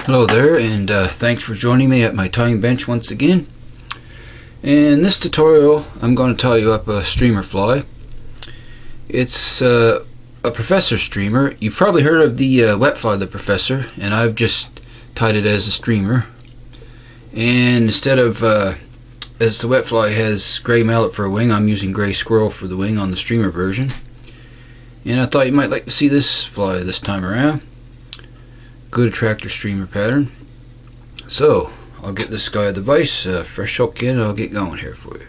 Hello there, and thanks for joining me at my tying bench once again. In this tutorial I'm going to tie you up a streamer fly. It's a professor streamer. You've probably heard of the wet fly, the professor, and I've just tied it as a streamer. And instead of as the wet fly has gray mallet for a wing, I'm using gray squirrel for the wing on the streamer version. And I thought you might like to see this fly this time around. Good attractor streamer pattern. So I'll get this guy a device, fresh hook in, and I'll get going here for you.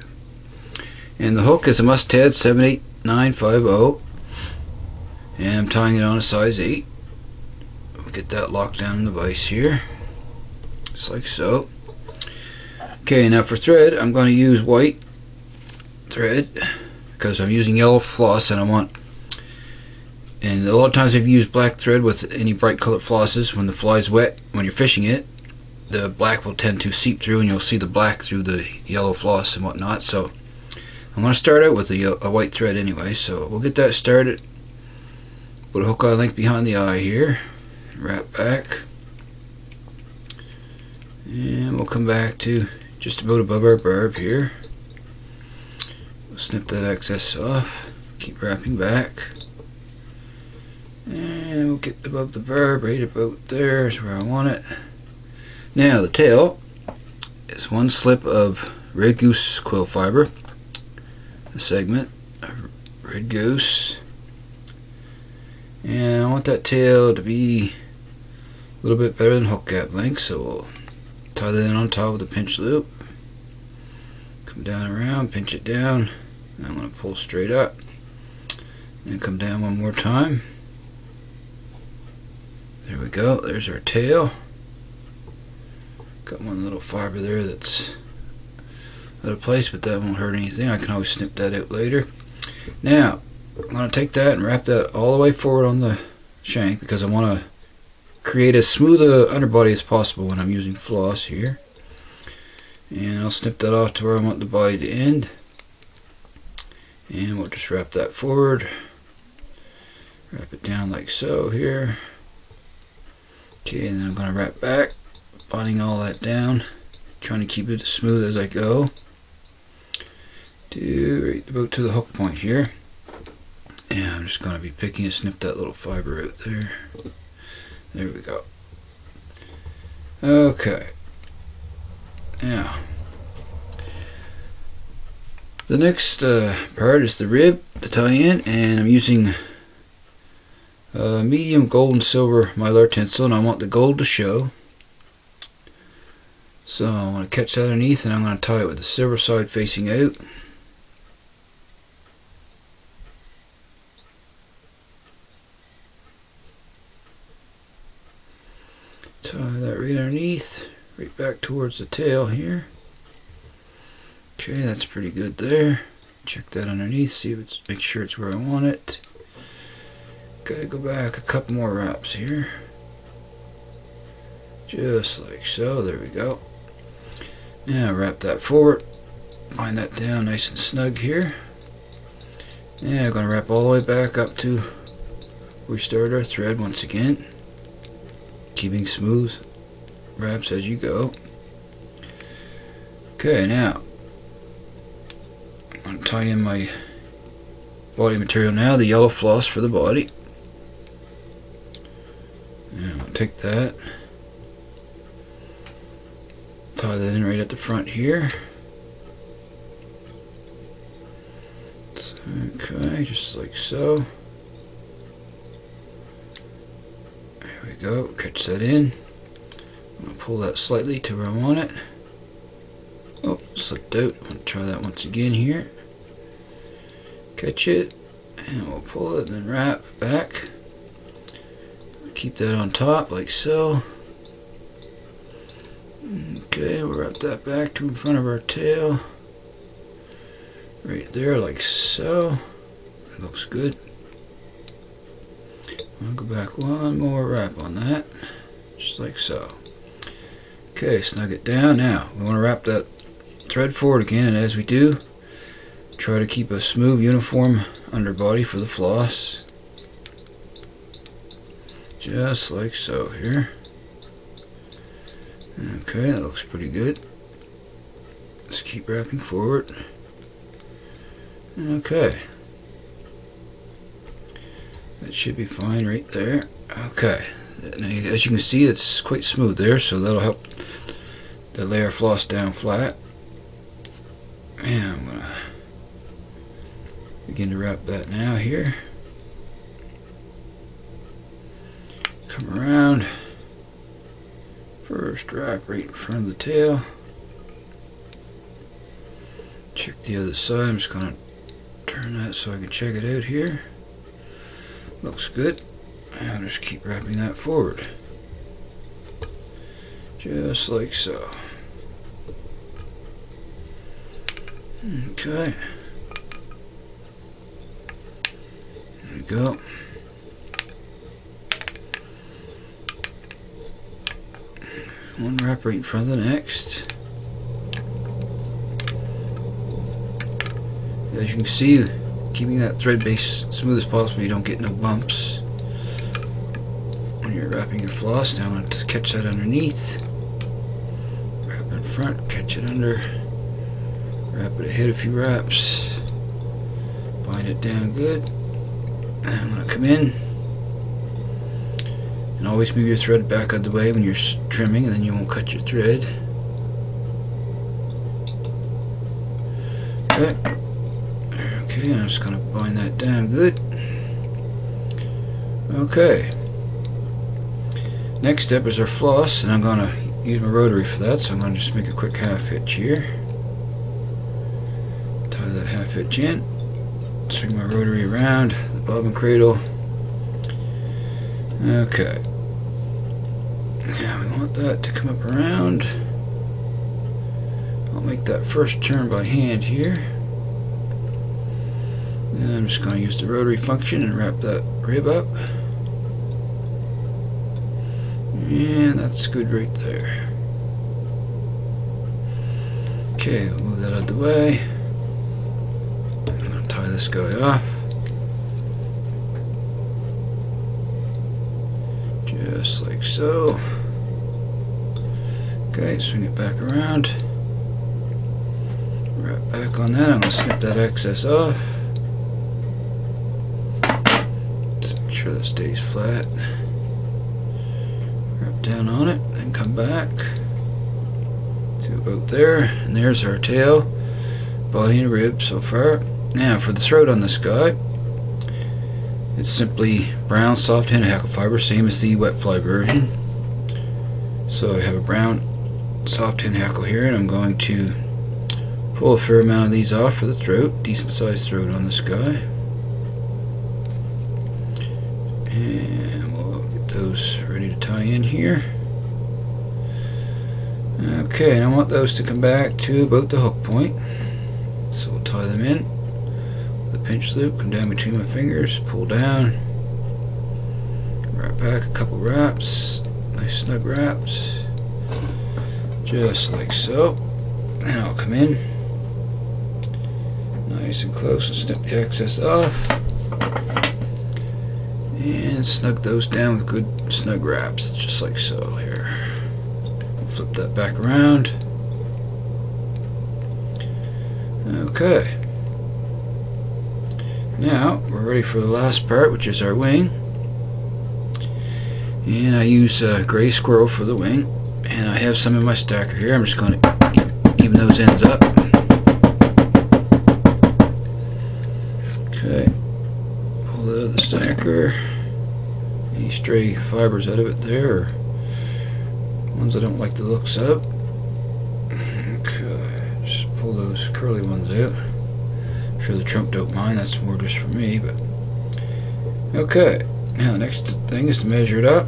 And the hook is a mustad 78950, and I'm tying it on a size 8. I'll get that locked down in the vise here, just like so. Okay, now for thread, I'm going to use white thread because I'm using yellow floss, and a lot of times I've used black thread with any bright colored flosses. When the fly's wet, when you're fishing it, the black will tend to seep through and you'll see the black through the yellow floss and whatnot. So I'm going to start out with a white thread anyway, so we'll get that started. Put a hook eye length behind the eye here, wrap back, and we'll come back to just about above our barb here. We'll snip that excess off, keep wrapping back. And we'll get above the barb, right about there is where I want it. Now the tail is one slip of red goose quill fiber, a segment of red goose, and I want that tail to be a little bit better than hook gap length, so we'll tie that in on top with a pinch loop, come down around, pinch it down, and I'm going to pull straight up and come down one more time. There we go, there's our tail. Got one little fiber there that's out of place, but that won't hurt anything. I can always snip that out later. Now, I'm going to take that and wrap that all the way forward on the shank because I want to create as smooth a underbody as possible when I'm using floss here. And I'll snip that off to where I want the body to end. And we'll just wrap that forward. Wrap it down like so here. Okay, and then I'm going to wrap back, buttoning all that down, trying to keep it as smooth as I go. Right about to the hook point here. And I'm just going to be picking and snip that little fiber out there. There we go. Okay. Now, the next part is the rib to tie in, and I'm using medium gold and silver mylar tinsel, and I want the gold to show. So I want to catch that underneath, and I'm going to tie it with the silver side facing out. Tie that right underneath, right back towards the tail here. Okay, that's pretty good there. Check that underneath, see if it's, make sure it's where I want it. Gotta go back a couple more wraps here. Just like so, there we go. Now wrap that forward, bind that down nice and snug here. And I'm going to wrap all the way back up to where we started our thread once again. Keeping smooth wraps as you go. Okay, now I'm going to tie in my body material now, the yellow floss for the body. And I'll take that, tie that in right at the front here. Okay, just like so. There we go, catch that in. I'm going to pull that slightly to where I want it. Oh, slipped out. I'm going to try that once again here. Catch it, and we'll pull it and then wrap back. Keep that on top like so. Okay, we'll wrap that back to in front of our tail. Right there like so. That looks good. I'll go back one more wrap on that. Just like so. Okay, snug it down. Now, we want to wrap that thread forward again, and as we do, try to keep a smooth, uniform underbody for the floss. Just like so here. Okay, that looks pretty good. Let's keep wrapping forward. Okay. That should be fine right there. Okay. Now, as you can see, it's quite smooth there, so that'll help to lay our floss down flat. And I'm going to begin to wrap that now here. Come around. First wrap right in front of the tail. Check the other side. I'm just going to turn that so I can check it out here. Looks good. And I'll just keep wrapping that forward. Just like so. Okay. There we go. One wrap right in front of the next. As you can see, keeping that thread base smooth as possible, you don't get no bumps when you're wrapping your floss. Now I'm going to catch that underneath. Wrap it in front, catch it under. Wrap it ahead a few wraps. Bind it down good. And I'm going to come in. And always move your thread back out of the way when you're trimming, and then you won't cut your thread. Okay. Okay, and I'm just going to bind that down good. Okay. Next step is our floss, and I'm going to use my rotary for that, so I'm going to just make a quick half hitch here. Tie that half hitch in. Swing my rotary around the bobbin cradle. Okay. Now we want that to come up around. I'll make that first turn by hand here. Then I'm just going to use the rotary function and wrap that rib up. And that's good right there. Okay, we'll move that out of the way. I'm going to tie this guy off. Just like so. Okay, swing it back around. Wrap back on that. I'm going to snip that excess off. Just make sure that stays flat. Wrap down on it, then come back to about there. And there's our tail, body and rib so far. Now for the throat on this guy, it's simply brown soft hen hackle fiber, same as the wet fly version. So I have a brown soft hen hackle here, and I'm going to pull a fair amount of these off for the throat. Decent sized throat on this guy. And we'll get those ready to tie in here. Okay, and I want those to come back to about the hook point. So we'll tie them in. The pinch loop, come down between my fingers, pull down, wrap back a couple wraps, nice snug wraps, just like so. And I'll come in nice and close and snip the excess off, and snug those down with good snug wraps, just like so. Here, flip that back around. Okay. Now we're ready for the last part, which is our wing. And I use gray squirrel for the wing, and I have some in my stacker here. I'm just going to even those ends up. Okay, pull it out of the stacker. Any stray fibers out of it there, or ones I don't like the looks of. Okay, just pull those curly ones out. Sure the trunk don't mind, that's more just for me, but okay. Now the next thing is to measure it up,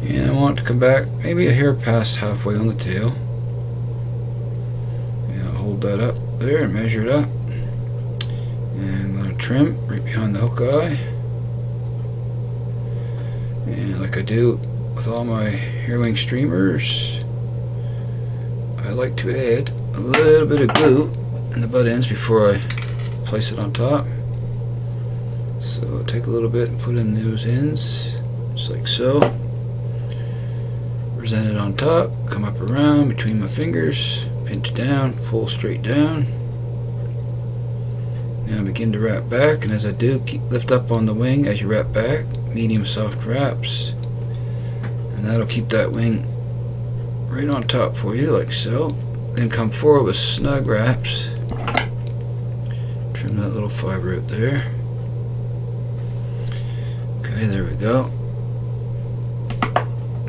and I want it to come back maybe a hair past halfway on the tail, and I'll hold that up there and measure it up, and I'm going to trim right behind the hook eye, and like I do with all my hair wing streamers, I like to add a little bit of glue in the butt ends before I place it on top. So I'll take a little bit and put in those ends, just like so. present it on top, come up around between my fingers, pinch down, pull straight down. Now begin to wrap back, and as I do, lift up on the wing as you wrap back, medium soft wraps, and that'll keep that wing right on top for you, like so. Then come forward with snug wraps. Trim that little fiber out there. Okay, there we go.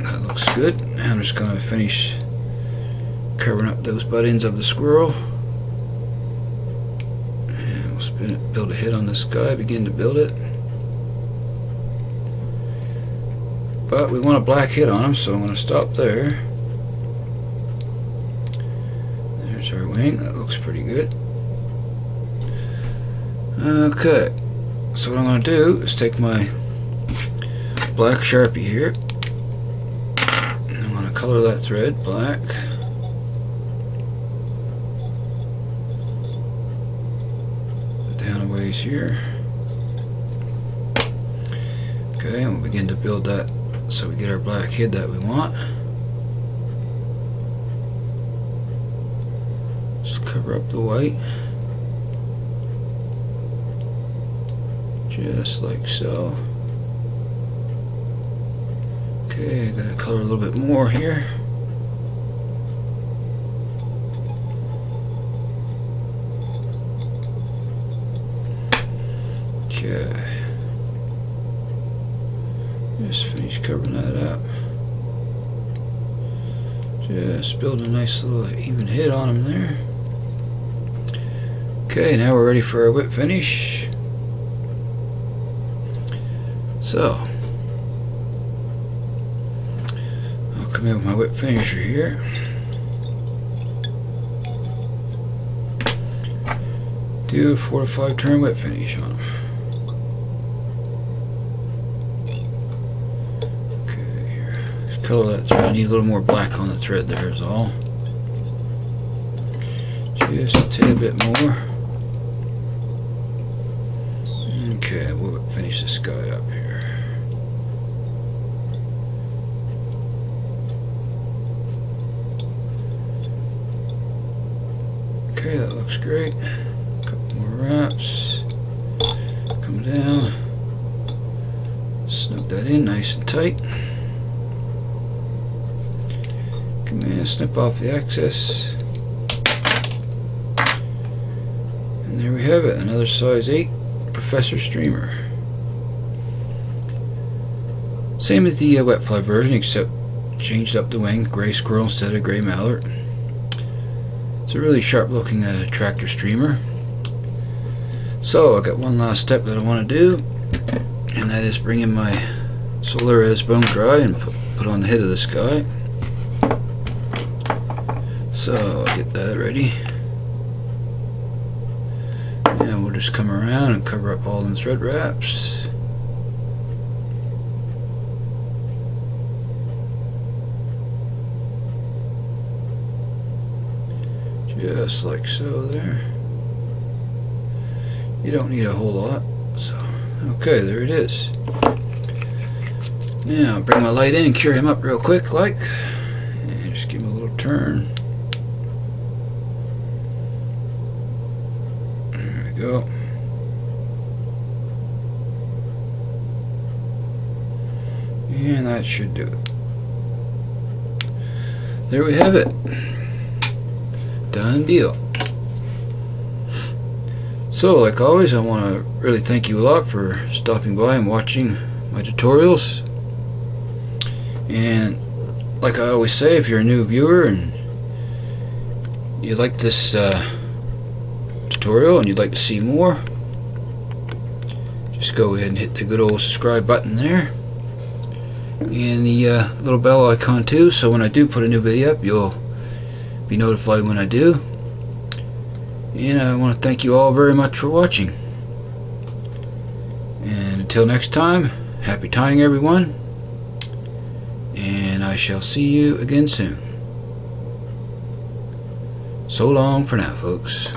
That looks good. Now I'm just going to finish covering up those butt ends of the squirrel. And we'll spin it, build a head on this guy, begin to build it. But we want a black head on him, so I'm going to stop there. There's our wing. That looks pretty good. Okay, so what I'm going to do is take my black Sharpie here, and I'm going to color that thread black. Down a ways here. Okay, and we'll begin to build that so we get our black head that we want. Just cover up the white. Just like so. Okay, I'm gonna color a little bit more here. Okay. Just finish covering that up. Just build a nice little even head on him there. Okay, now we're ready for our whip finish. So, I'll come in with my whip finisher here. Do a 4 to 5 turn whip finish on them. Okay, here. Just color that thread. I need a little more black on the thread there is all. Just a tad bit more. Okay, we'll finish this guy up here. Okay, that looks great. A couple more wraps. Come down. Snug that in nice and tight. Come in, snip off the excess. And there we have it, another size 8 Professor streamer. Same as the wet fly version, except changed up the wing, gray squirrel instead of gray mallard. It's a really sharp looking tractor streamer. So I got one last step that I want to do, and that is bring in my Solaris bone dry and put on the head of this guy. So I'll get that ready. And we'll just come around and cover up all them thread wraps. Just like so there. You don't need a whole lot. So, okay, there it is. Now I'll bring my light in and cure him up real quick, like, and just give him a little turn. There we go. And that should do it. There we have it. Done deal. So, like always, I want to really thank you a lot for stopping by and watching my tutorials. And like I always say, if you're a new viewer and you like this tutorial and you'd like to see more, just go ahead and hit the good old subscribe button there, and the little bell icon too, so when I do put a new video up, you'll be notified when I do. And I want to thank you all very much for watching. And until next time, happy tying everyone, and I shall see you again soon. So long for now, folks.